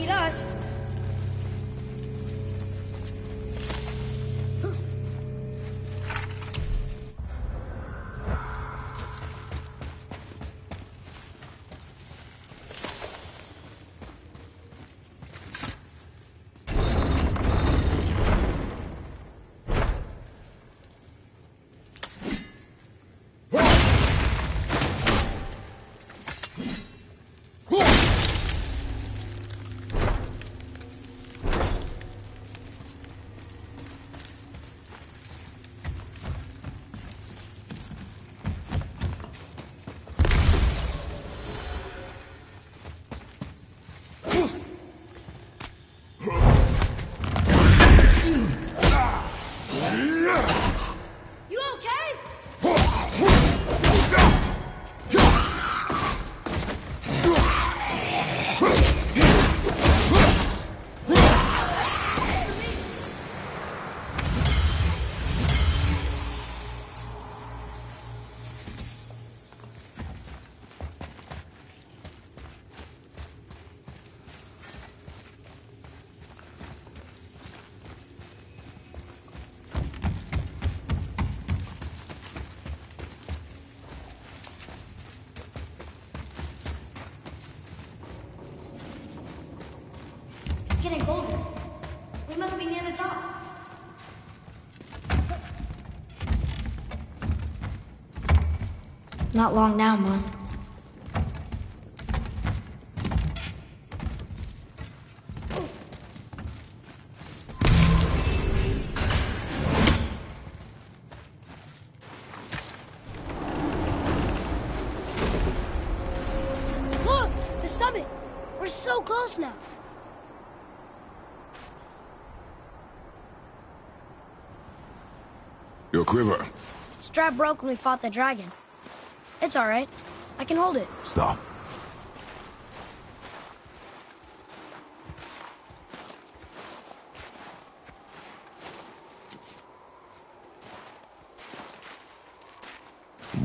beat us. It's getting colder. We must be near the top. Not long now, Mom. Look! The summit! We're so close now. Your quiver. Strap broke when we fought the dragon. It's all right. I can hold it. Stop.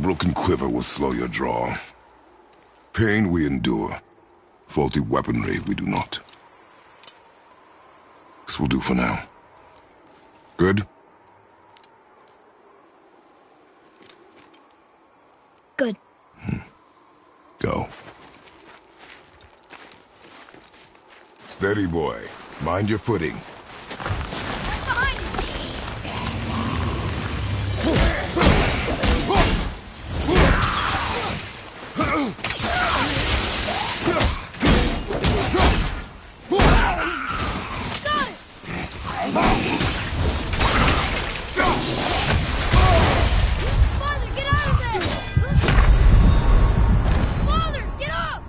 Broken quiver will slow your draw. Pain we endure. Faulty weaponry we do not. This will do for now. Good? Good. Go. Steady, boy. Mind your footing. Behind Father, get out of there! Father, get up!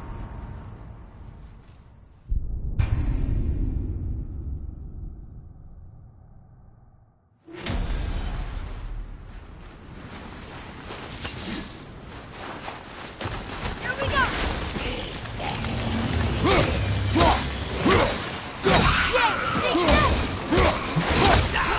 Here we go! Yeah, take that!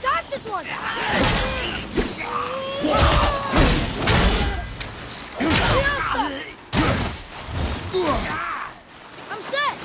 Got this one! I'm set!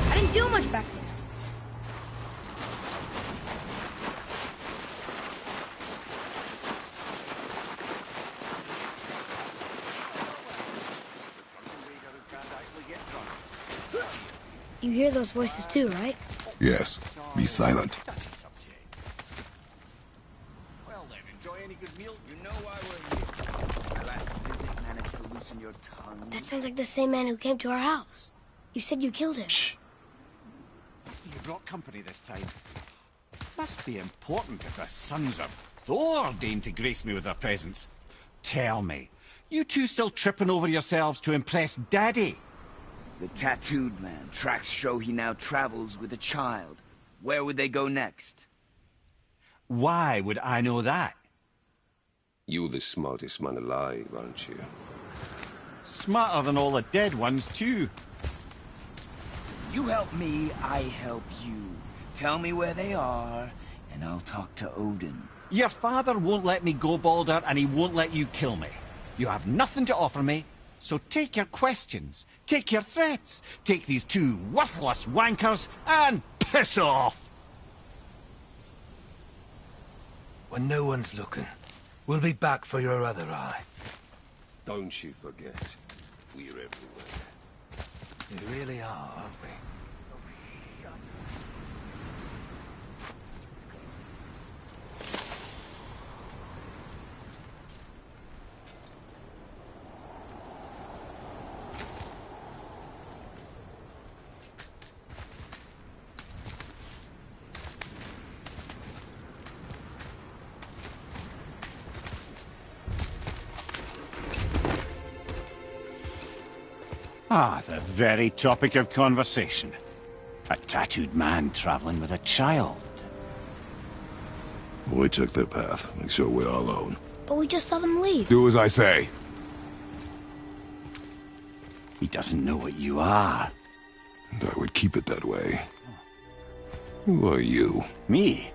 I didn't do much back there. You hear those voices too, right? Yes. Be silent. That sounds like the same man who came to our house. You said you killed him. Shh. I see you brought company this time. Must be important if the sons of Thor deign to grace me with their presence. Tell me, you two still tripping over yourselves to impress Daddy? The tattooed man. Tracks show he now travels with a child. Where would they go next? Why would I know that? You're the smartest man alive, aren't you? Smarter than all the dead ones, too. You help me, I help you. Tell me where they are, and I'll talk to Odin. Your father won't let me go, Balder, and he won't let you kill me. You have nothing to offer me, so take your questions, take your threats, take these two worthless wankers, and piss off! When no one's looking, we'll be back for your other eye. Don't you forget, we're everywhere. We really are, aren't we? Ah, the very topic of conversation. A tattooed man traveling with a child. We check their path. Make sure we're all alone. But we just saw them leave. Do as I say. He doesn't know what you are. And I would keep it that way. Who are you? Me?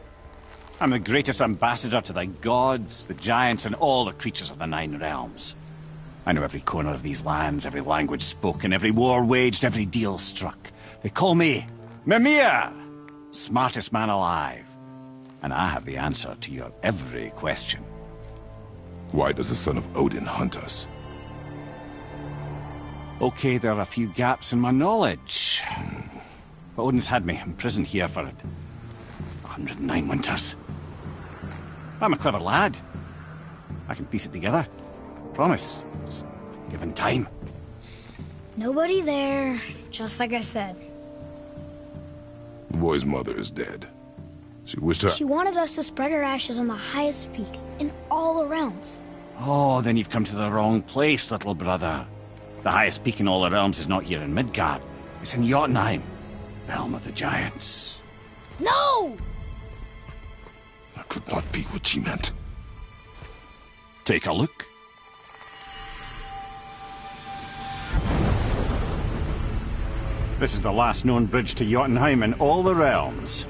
I'm the greatest ambassador to the gods, the giants, and all the creatures of the Nine Realms. I know every corner of these lands, every language spoken, every war waged, every deal struck. They call me Mimir, smartest man alive. And I have the answer to your every question. Why does the son of Odin hunt us? Okay, there are a few gaps in my knowledge. But Odin's had me imprisoned here for 109 winters. I'm a clever lad. I can piece it together. Promise. Just given time. Nobody there, just like I said. The boy's mother is dead. She wished her... She wanted us to spread her ashes on the highest peak in all the realms. Oh, then you've come to the wrong place, little brother. The highest peak in all the realms is not here in Midgard. It's in Jotunheim, realm of the giants. No! That could not be what she meant. Take a look. This is the last known bridge to Jotunheim in all the realms.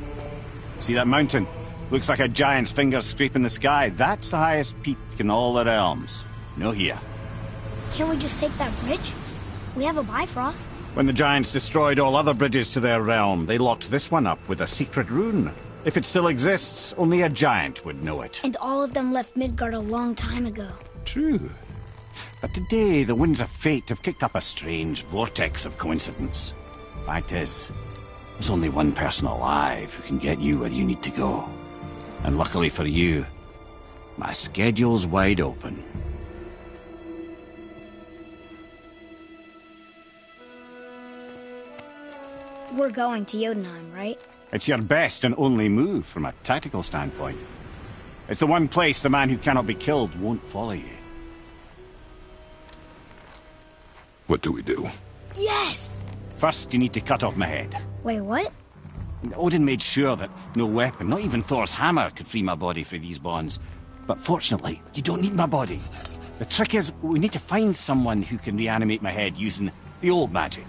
See that mountain? Looks like a giant's finger scraping the sky. That's the highest peak in all the realms. No here. Can't we just take that bridge? We have a Bifrost. When the giants destroyed all other bridges to their realm, they locked this one up with a secret rune. If it still exists, only a giant would know it. And all of them left Midgard a long time ago. True. But today, the winds of fate have kicked up a strange vortex of coincidence. Fact is, there's only one person alive who can get you where you need to go. And luckily for you, my schedule's wide open. We're going to Jotunheim, right? It's your best and only move from a tactical standpoint. It's the one place the man who cannot be killed won't follow you. What do we do? Yes! First, you need to cut off my head. Wait, what? Odin made sure that no weapon, not even Thor's hammer, could free my body from these bonds. But fortunately, you don't need my body. The trick is, we need to find someone who can reanimate my head using the old magic.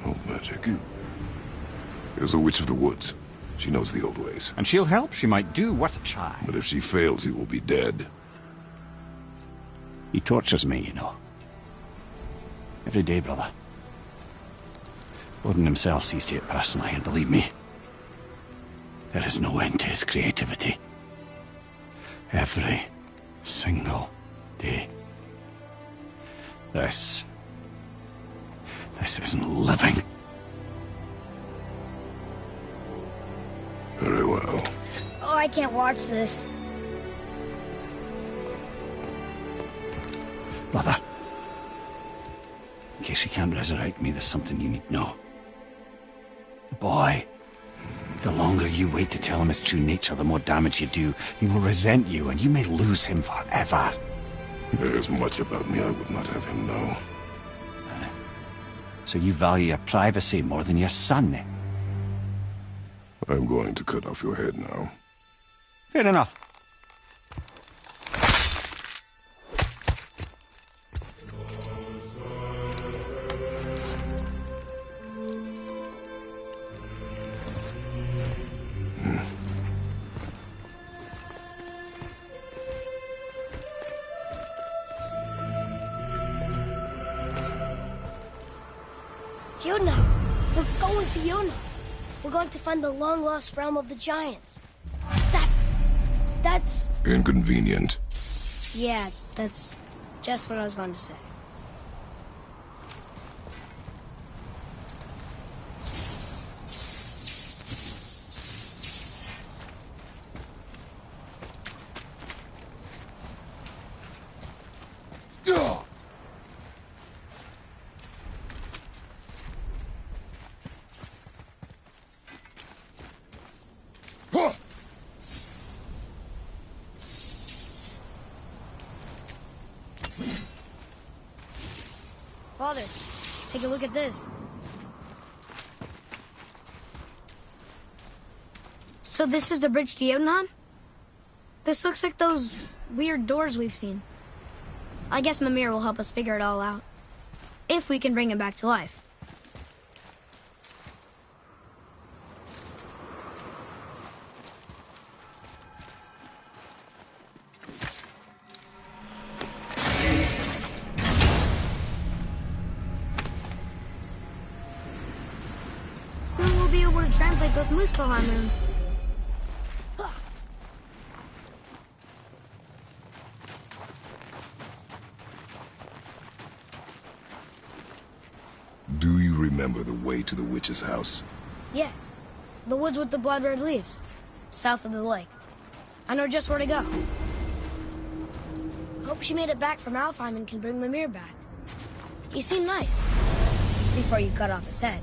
Old magic. There's a witch of the woods. She knows the old ways. And she'll help. She might do worth a try. But if she fails, he will be dead. He tortures me, you know. Every day, brother. Odin himself sees to it personally, and believe me, there is no end to his creativity. Every single day. This isn't living. Very well. Oh, I can't watch this. Brother, In case you can't resurrect me, there's something you need to know. Boy, the longer you wait to tell him his true nature, the more damage you do. He will resent you, and you may lose him forever. There's much about me I would not have him know. So you value your privacy more than your son, eh? I'm going to cut off your head now. Fair enough. Yuna! We're going to Yuna! We're going to find the long-lost realm of the Giants. That's... Inconvenient. Yeah, that's just what I was going to say. Father, take a look at this. So this is the bridge to Jotunheim? This looks like those weird doors we've seen. I guess Mimir will help us figure it all out. If we can bring him back to life. Soon we'll be able to translate those Muspelheim runes. Do you remember the way to the witch's house? Yes, the woods with the blood-red leaves, south of the lake. I know just where to go. Hope she made it back from Alfheim and can bring Mimir back. He seemed nice, before you cut off his head.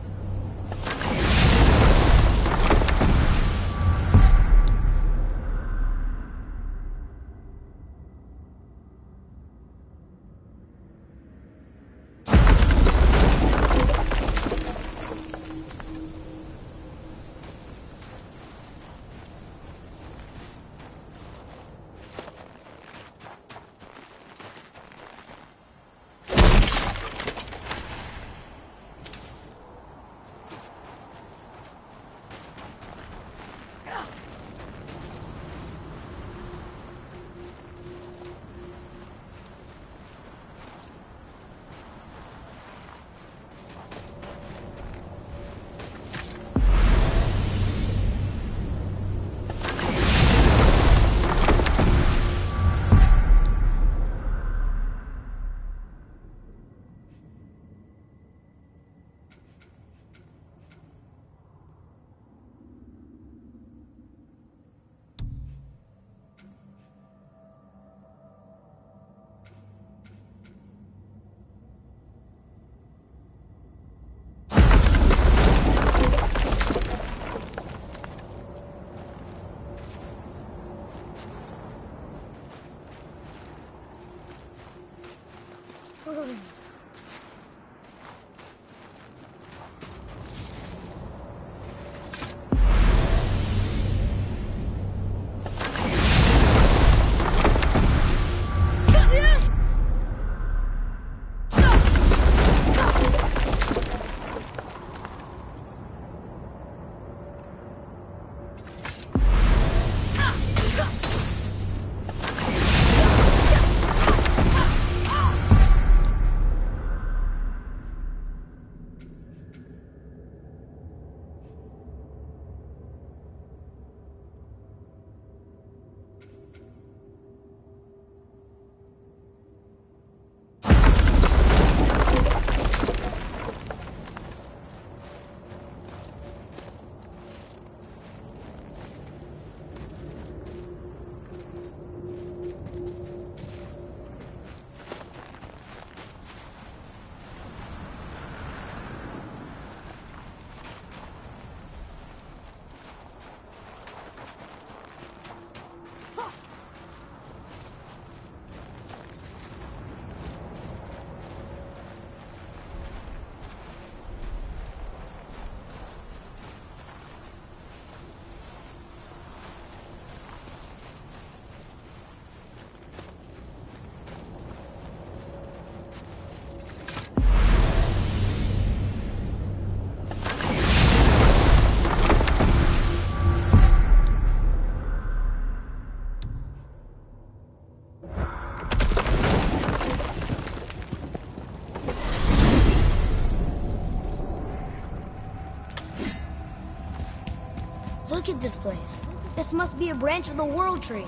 Look at this place. This must be a branch of the World Tree.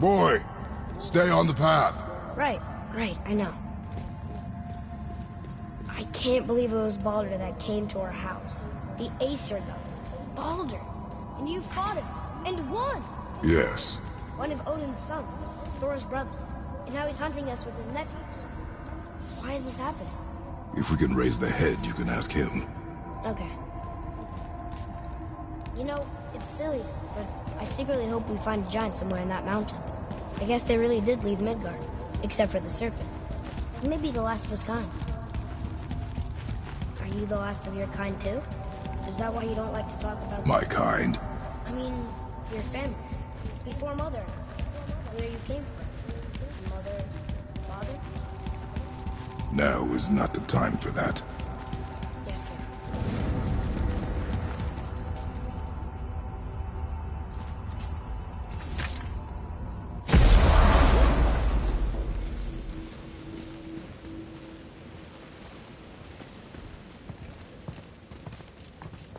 Boy, stay on the path. Right, I know. I can't believe it was Baldur that came to our house. The Aesir god. Baldur. And you fought him. And won. Yes. One of Odin's sons. Thor's brother. And now he's hunting us with his nephews. Why is this happening? If we can raise the head, you can ask him. Okay. You know, it's silly, but I secretly hope we find a giant somewhere in that mountain. I guess they really did leave Midgard, except for the serpent. And maybe the last of his kind. Are you the last of your kind too? Is that why you don't like to talk about My kind? I mean, your family. Before Mother. Where you came from. Mother, father? Now is not the time for that. Yes, sir.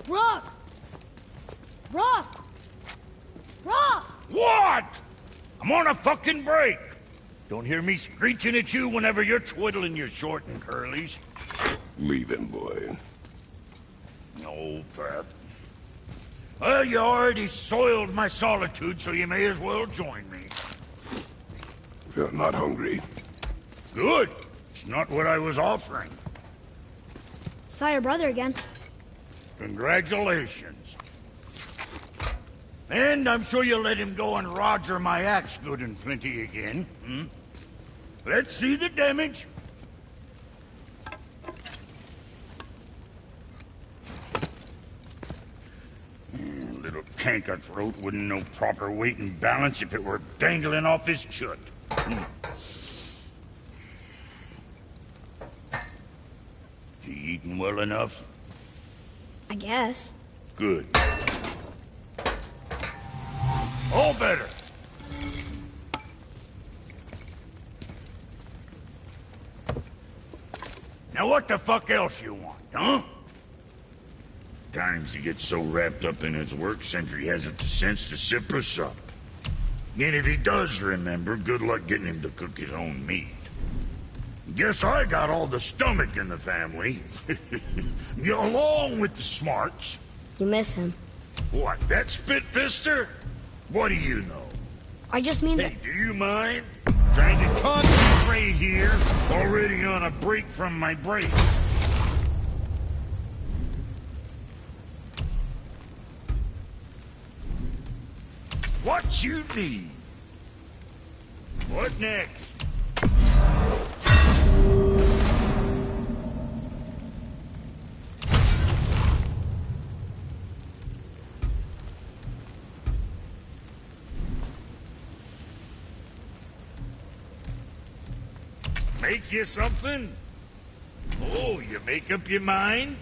Rock! Rock! Rock! What? I'm on a fucking break. Don't hear me screeching at you whenever you're twiddling your short and curlies. Leave him, boy. No, Pep. Well, you already soiled my solitude, so you may as well join me. You're not hungry. Good. It's not what I was offering. Saw your brother again. Congratulations. And I'm sure you'll let him go and roger my axe good and plenty again, hmm? Let's see the damage. Little canker-throat wouldn't know proper weight and balance if it were dangling off his chut. You eating well enough? I guess. Good. All better. Now what the fuck else you want, huh? Times he gets so wrapped up in his work, Sentry hasn't the sense to sip or sup. And if he does remember, good luck getting him to cook his own meat. Guess I got all the stomach in the family. Along with the smarts. You miss him. What, that spitfister? What do you know? I just mean that... Hey, do you mind? Trying to concentrate here. Already on a break from my break. What you need? What next? Make you something? Oh, you make up your mind?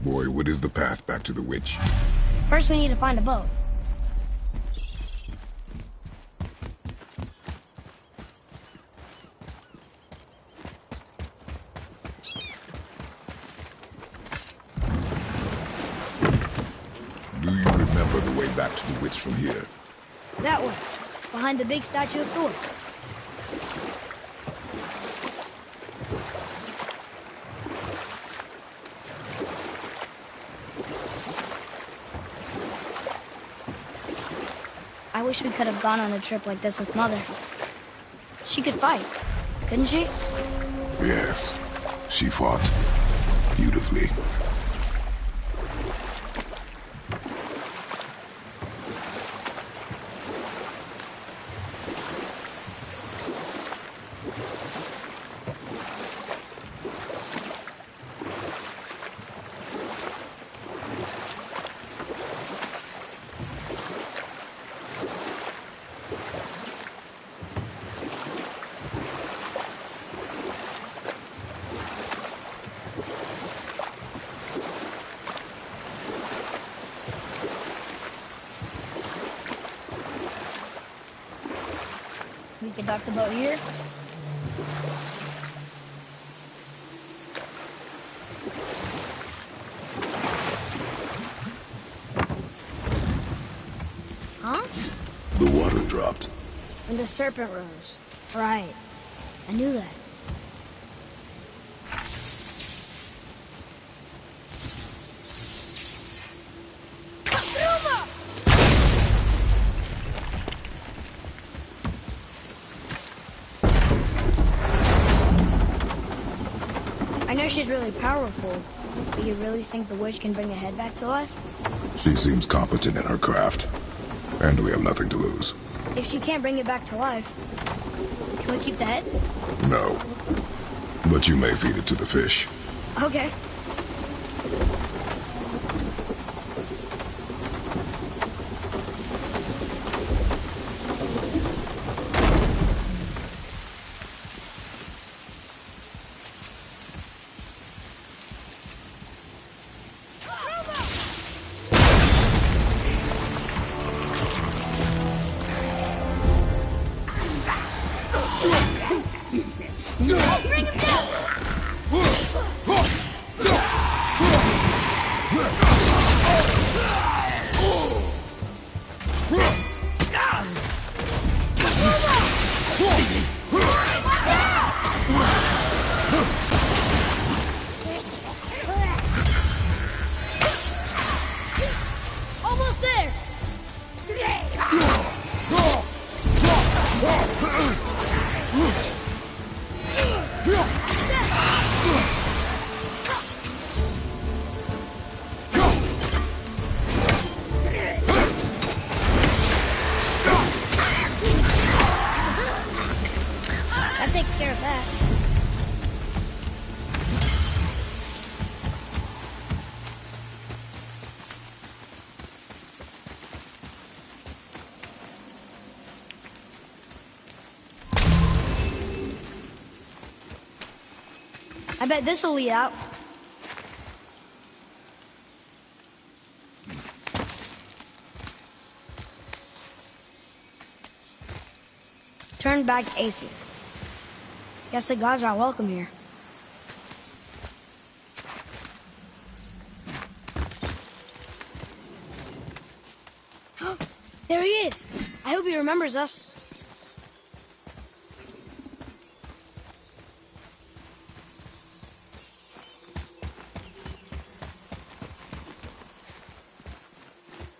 Boy, what is the path back to the witch? First we need to find a boat. Do you remember the way back to the witch from here? That way. Behind the big statue of Thor. I wish we could have gone on a trip like this with Mother. She could fight, couldn't she? Yes. She fought beautifully. We can dock the boat here. Huh? The water dropped. And the serpent rose. Right. I knew that. I know she's really powerful, but you really think the witch can bring a head back to life? She seems competent in her craft. And we have nothing to lose. If she can't bring it back to life, can we keep the head? No. But you may feed it to the fish. Okay. Bring him down! Almost there! That takes care of that. I bet this'll lead out. Turn back AC. Guess the gods aren't welcome here. There he is. I hope he remembers us.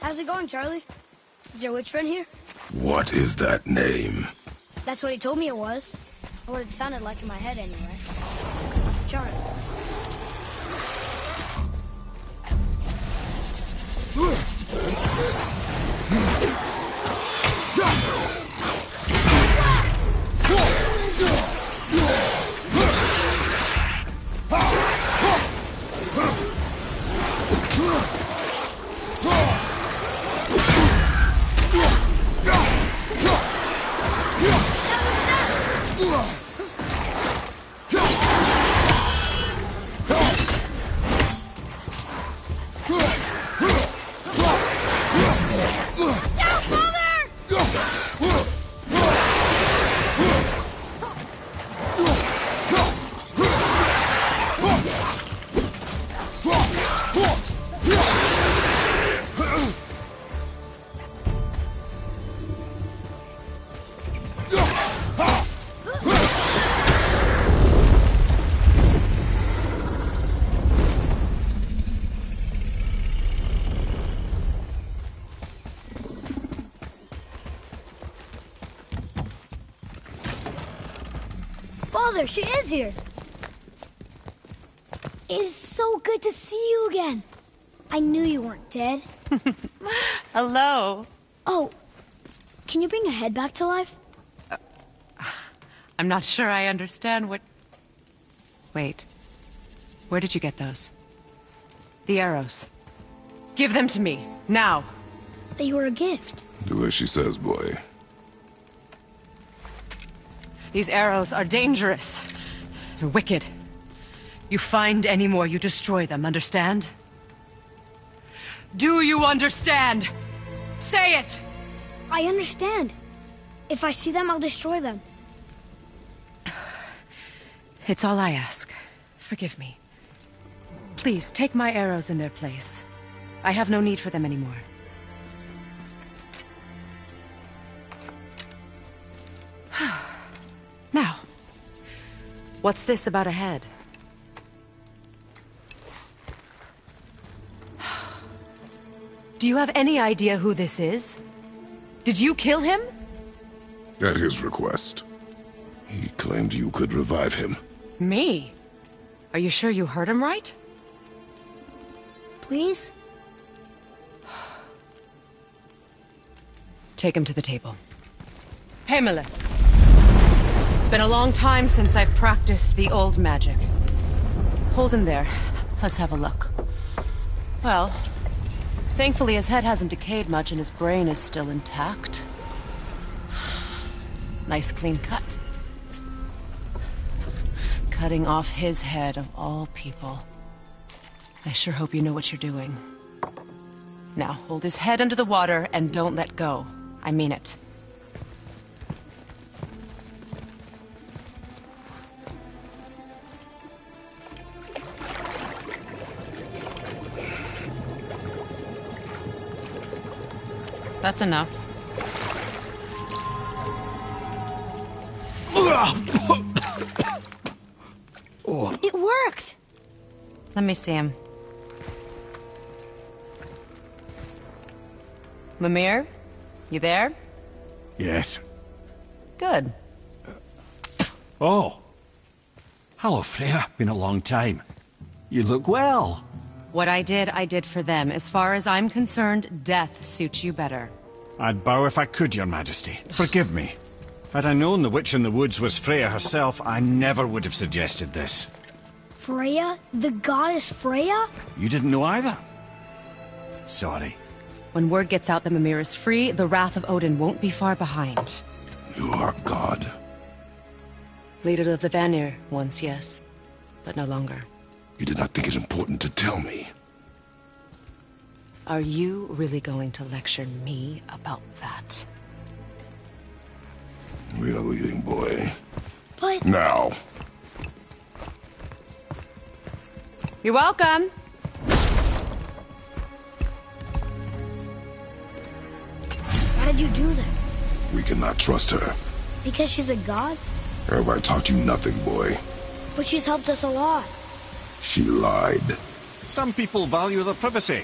How's it going, Charlie? Is your witch friend here? What is that name? That's what he told me it was. Or what it sounded like in my head, anyway. Charlie. Father, she is here. It's so good to see you again. I knew you weren't dead. Hello. Oh, can you bring a head back to life? I'm not sure I understand what... Wait. Where did you get those? The arrows. Give them to me, now. They were a gift. Do as she says, boy. These arrows are dangerous and wicked. You find any more, you destroy them, understand? Do you understand? Say it! I understand. If I see them, I'll destroy them. It's all I ask. Forgive me. Please, take my arrows in their place. I have no need for them anymore. Now, what's this about a head? Do you have any idea who this is? Did you kill him? At his request. He claimed you could revive him. Me? Are you sure you heard him right? Please? Take him to the table. Hamlet. It's been a long time since I've practiced the old magic. Hold him there. Let's have a look. Well, thankfully his head hasn't decayed much and his brain is still intact. Nice clean cut. Cutting off his head of all people. I sure hope you know what you're doing. Now, hold his head under the water and don't let go. I mean it. That's enough. It worked! Let me see him. Mimir? You there? Yes. Good. Oh. Hello, Freya. Been a long time. You look well. What I did for them. As far as I'm concerned, death suits you better. I'd bow if I could, Your Majesty. Forgive me. Had I known the witch in the woods was Freya herself, I never would have suggested this. Freya? The goddess Freya? You didn't know either? Sorry. When word gets out that Mimir is free, the wrath of Odin won't be far behind. You are God. Leader of the Vanir, once, yes. But no longer. You did not think it important to tell me. Are you really going to lecture me about that? We are leaving, boy. But... Now. You're welcome! How did you do that? We cannot trust her. Because she's a god? Have I taught you nothing, boy? But she's helped us a lot. She lied. Some people value their privacy.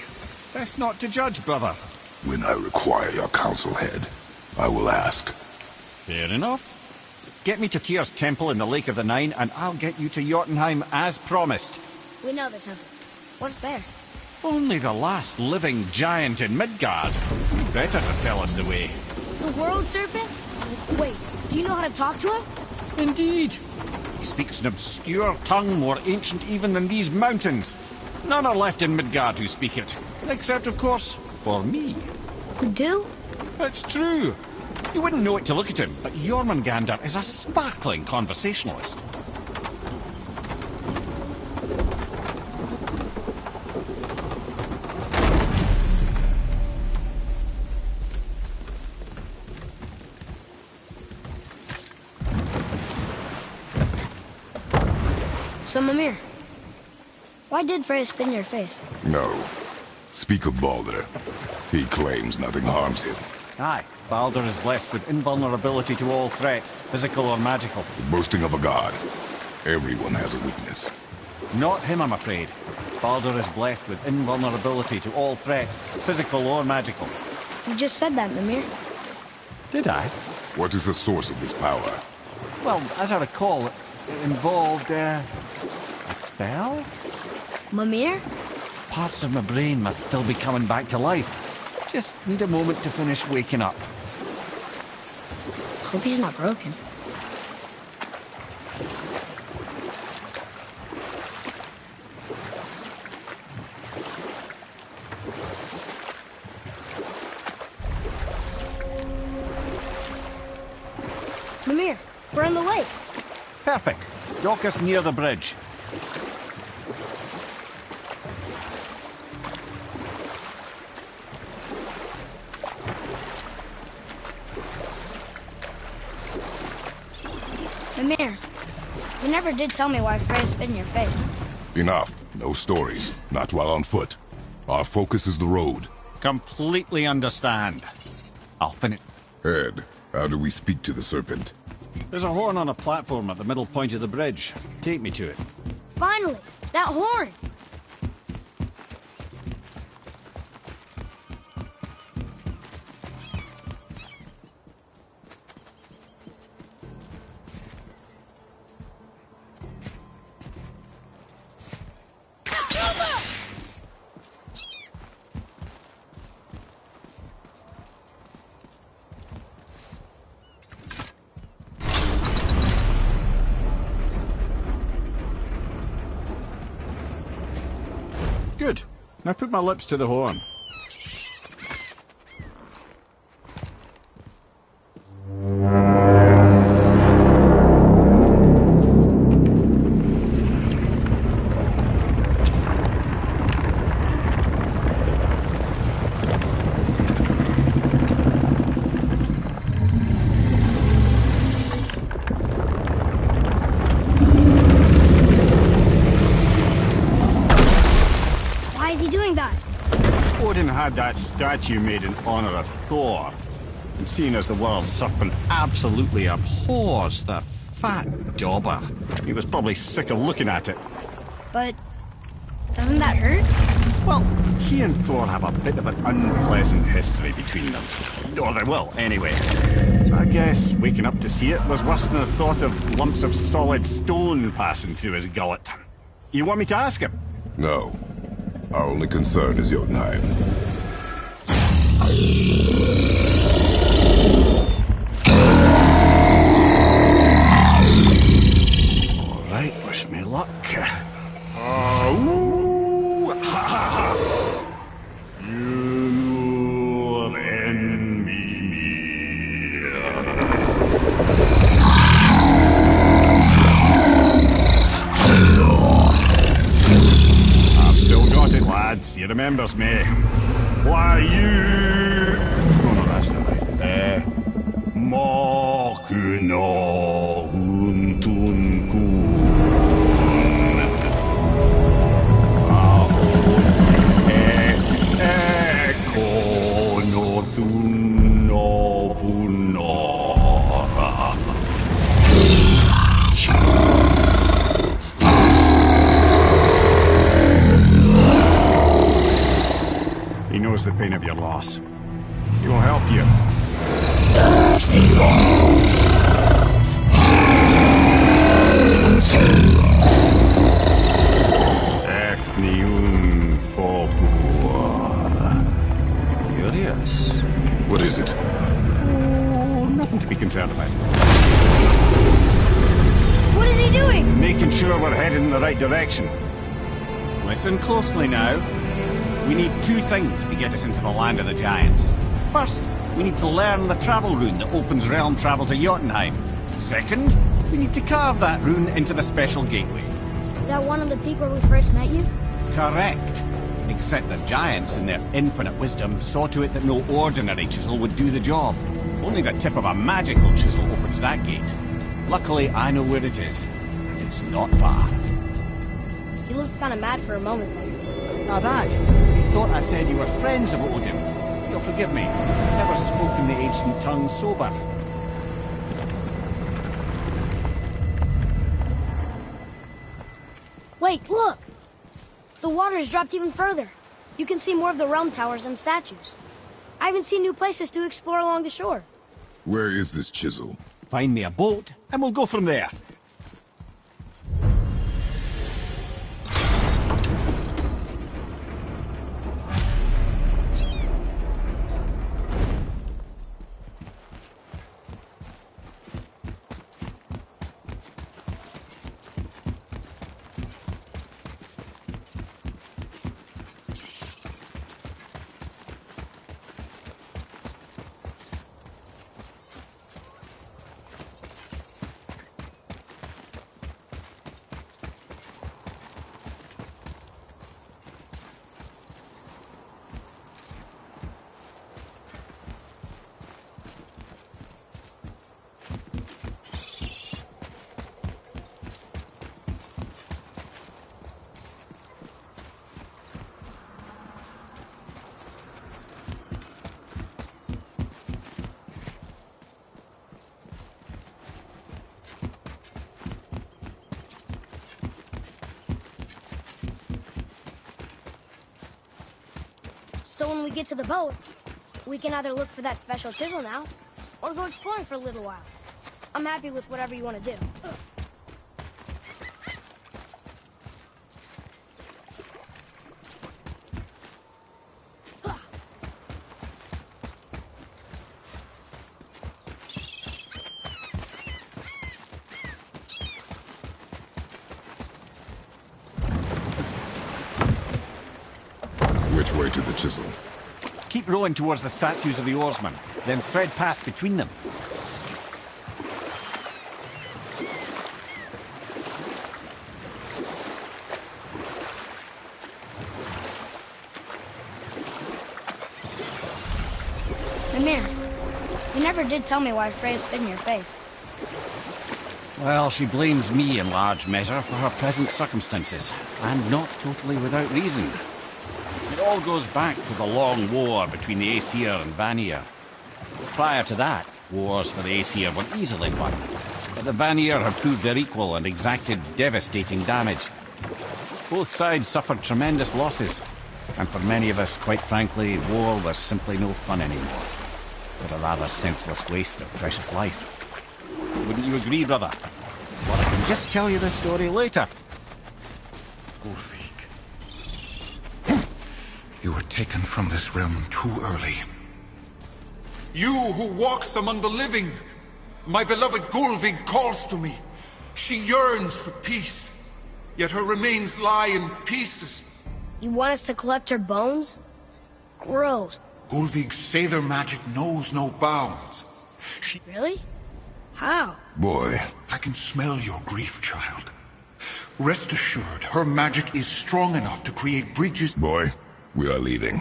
Best not to judge, brother. When I require your council head, I will ask. Fair enough. Get me to Tyr's temple in the Lake of the Nine, and I'll get you to Jotunheim as promised. We know the temple. What's there? Only the last living giant in Midgard. Better to tell us the way. The world serpent? Wait, do you know how to talk to him? Indeed. He speaks an obscure tongue more ancient even than these mountains. None are left in Midgard who speak it. Except, of course, for me. You do? It's true. You wouldn't know it to look at him, but Jormungandr is a sparkling conversationalist. So, Mimir, why did Freya spin your face? No. Speak of Baldur. He claims nothing harms him. Aye, Baldur is blessed with invulnerability to all threats, physical or magical. Boasting of a god. Everyone has a weakness. Not him, I'm afraid. Baldur is blessed with invulnerability to all threats, physical or magical. You just said that, Mimir. Did I? What is the source of this power? Well, as I recall, it involved, a spell? Mimir? Parts of my brain must still be coming back to life. Just need a moment to finish waking up. Hope he's not broken. Mimir, we're in the lake. Perfect. Dock us near the bridge. Mimir, you never did tell me why Freya spit in your face. Enough. No stories. Not while on foot. Our focus is the road. Completely understand. I'll finish. Ed, how do we speak to the serpent? There's a horn on a platform at the middle point of the bridge. Take me to it. Finally! That horn! Good. Now put my lips to the horn. Why is he doing that? Odin had that statue made in honor of Thor. And seeing as the world serpent absolutely abhors the fat dauber, he was probably sick of looking at it. But doesn't that hurt? Well, he and Thor have a bit of an unpleasant history between them. Or they will, anyway. So I guess waking up to see it was worse than the thought of lumps of solid stone passing through his gullet. You want me to ask him? No. Our only concern is Jotunheim. All right, wish me luck. Ooh, ha, ha, ha. You enemy me. I've still got it, lads. He remembers me. Why you? Oh no, that's not right. Makuna huntun kun. He knows the pain of your loss. He will help you. Curious. What is it? Oh, nothing to be concerned about. What is he doing? Making sure we're headed in the right direction. Listen closely now. We need two things to get us into the land of the giants. First, we need to learn the travel rune that opens realm travel to Jotunheim. Second, we need to carve that rune into the special gateway. That one on the peak where we first met you? Correct. Except the giants, in their infinite wisdom, saw to it that no ordinary chisel would do the job. Only the tip of a magical chisel opens that gate. Luckily, I know where it is, and it's not far. You looked kind of mad for a moment there. Now that, you thought I said you were friends of Odin. You'll forgive me. I've never spoken the ancient tongue sober. Wait, look! The water's dropped even further. You can see more of the realm towers and statues. I even see new places to explore along the shore. Where is this chisel? Find me a boat, and we'll go from there. So when we get to the boat, we can either look for that special chisel now, or go exploring for a little while. I'm happy with whatever you want to do. Which way to the chisel? Keep rowing towards the statues of the oarsmen, then thread past between them. Mimir, you never did tell me why Freya spit in your face. Well, she blames me in large measure for her present circumstances, and not totally without reason. It all goes back to the long war between the Aesir and Vanir. Prior to that, wars for the Aesir were easily won, but the Vanir had proved their equal and exacted devastating damage. Both sides suffered tremendous losses, and for many of us, quite frankly, war was simply no fun anymore, but a rather senseless waste of precious life. Wouldn't you agree, brother? Well, I can just tell you the story later. Ulfik, you were taken from this realm too early. You who walks among the living, my beloved Gulvig calls to me. She yearns for peace, yet her remains lie in pieces. You want us to collect her bones? Gross. Gulvig's Sather magic knows no bounds. Really? How? Boy. I can smell your grief, child. Rest assured, her magic is strong enough to create bridges. Boy, we are leaving.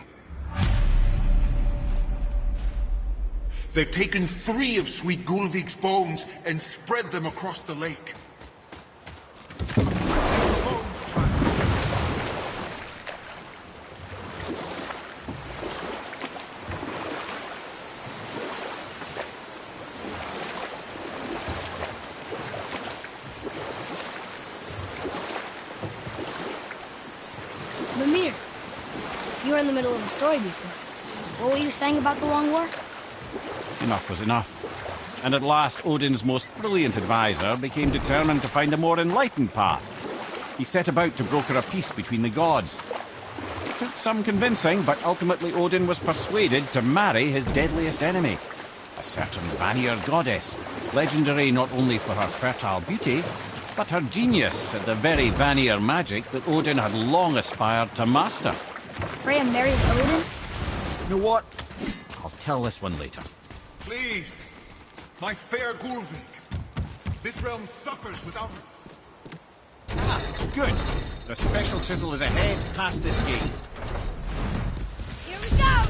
They've taken 3 of Sweet Gulvig's bones and spread them across the lake. Mimir, you were in the middle of a story before. What were you saying about the Long War? Enough was enough. And at last, Odin's most brilliant advisor became determined to find a more enlightened path. He set about to broker a peace between the gods. It took some convincing, but ultimately Odin was persuaded to marry his deadliest enemy, a certain Vanir goddess, legendary not only for her fertile beauty, but her genius at the very Vanir magic that Odin had long aspired to master. Freya married Odin? You know what? I'll tell this one later. Please, my fair Gulvig. This realm suffers without her. Ah, good. The special chisel is ahead, past this gate. Here we go!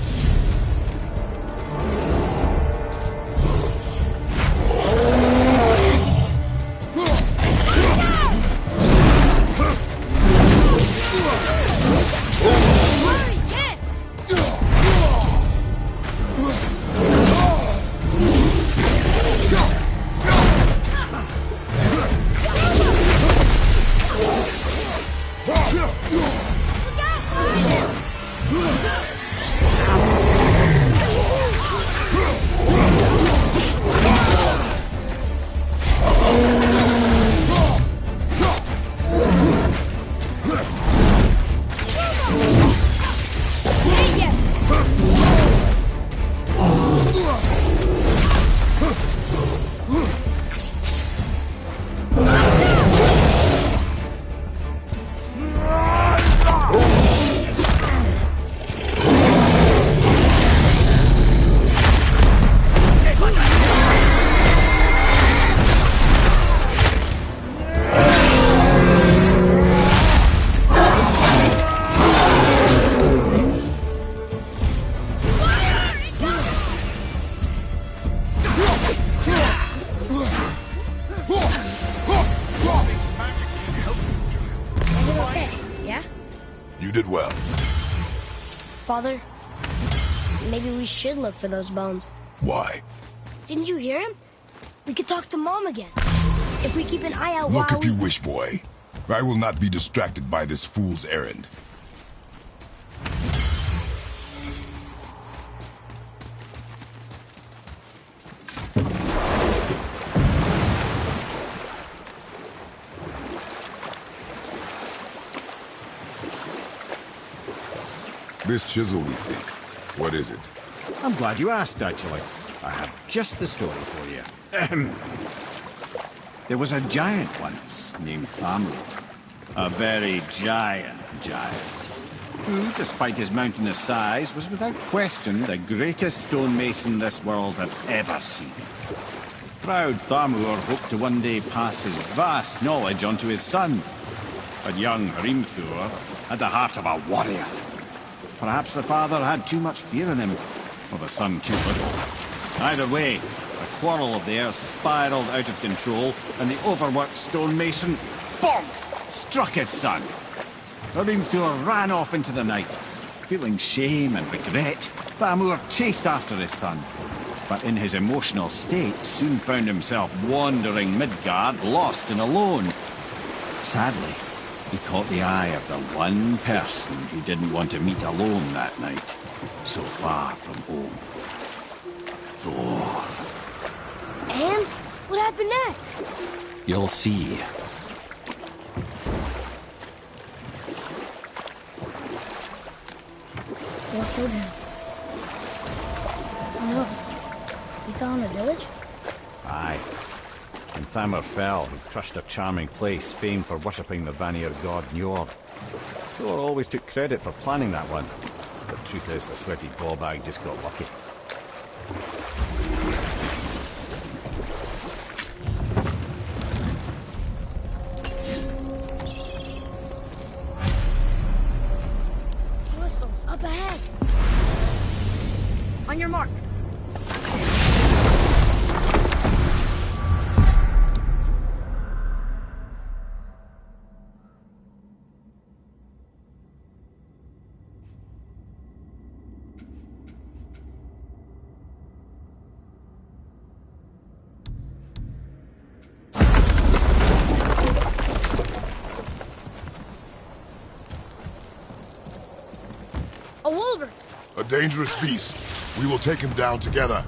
Father, maybe we should look for those bones. Why? Didn't you hear him? We could talk to Mom again. If we keep an eye out Look while if you wish, boy. I will not be distracted by this fool's errand. This chisel we seek, what is it? I'm glad you asked, actually. I have just the story for you. There was a giant once named Thamur. A very giant, who, despite his mountainous size, was without question the greatest stonemason this world had ever seen. Proud Thamur hoped to one day pass his vast knowledge on to his son. But young Hrimthur had the heart of a warrior. Perhaps the father had too much fear in him, or the son too little. Either way, the quarrel of theirs spiraled out of control, and the overworked stonemason, bonk, struck his son. Hrimthur ran off into the night. Feeling shame and regret, Thamur chased after his son. But in his emotional state, soon found himself wandering Midgard, lost and alone. Sadly, he caught the eye of the one person he didn't want to meet alone that night, so far from home. Thor. And? What happened next? You'll see. What killed him? Oh no. He fell in the village? Aye. When Thamur fell, he crushed a charming place famed for worshipping the Vanir god Njord. Thor always took credit for planning that one. But the truth is, the sweaty ballbag just got lucky. Crystals, up ahead! On your mark. A wolverine! A dangerous beast. We will take him down together.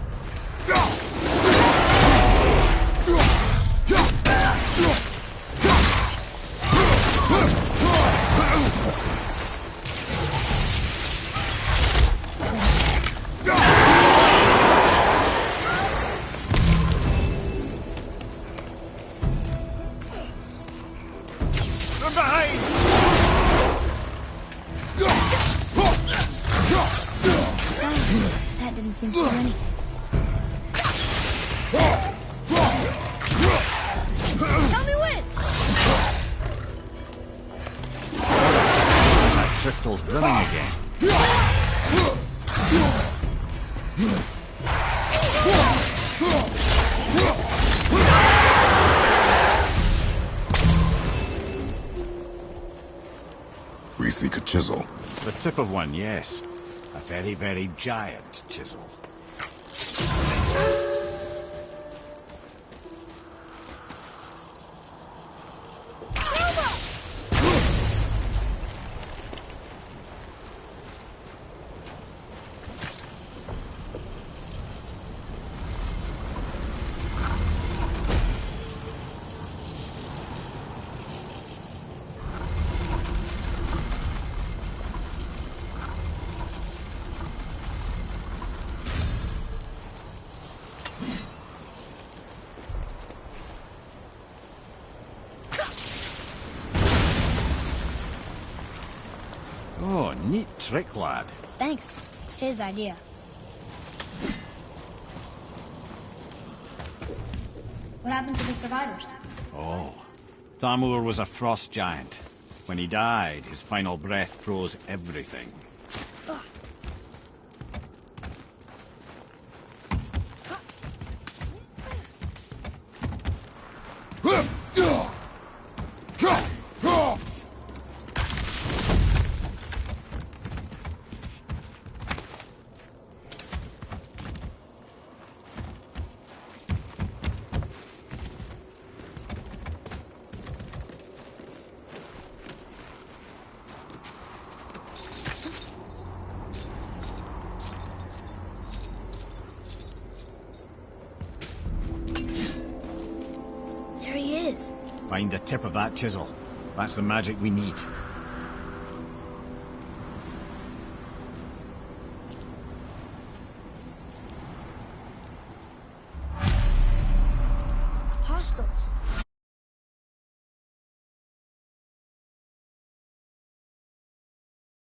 From behind! That didn't seem to do anything. Tell me when! That crystal's brimming again. We seek a chisel. The tip of one, yes. A very, very giant chisel. Oh, neat trick, lad. Thanks. His idea. What happened to the survivors? Oh, Thamur was a frost giant. When he died, his final breath froze everything. There he is. Find the tip of that chisel. That's the magic we need.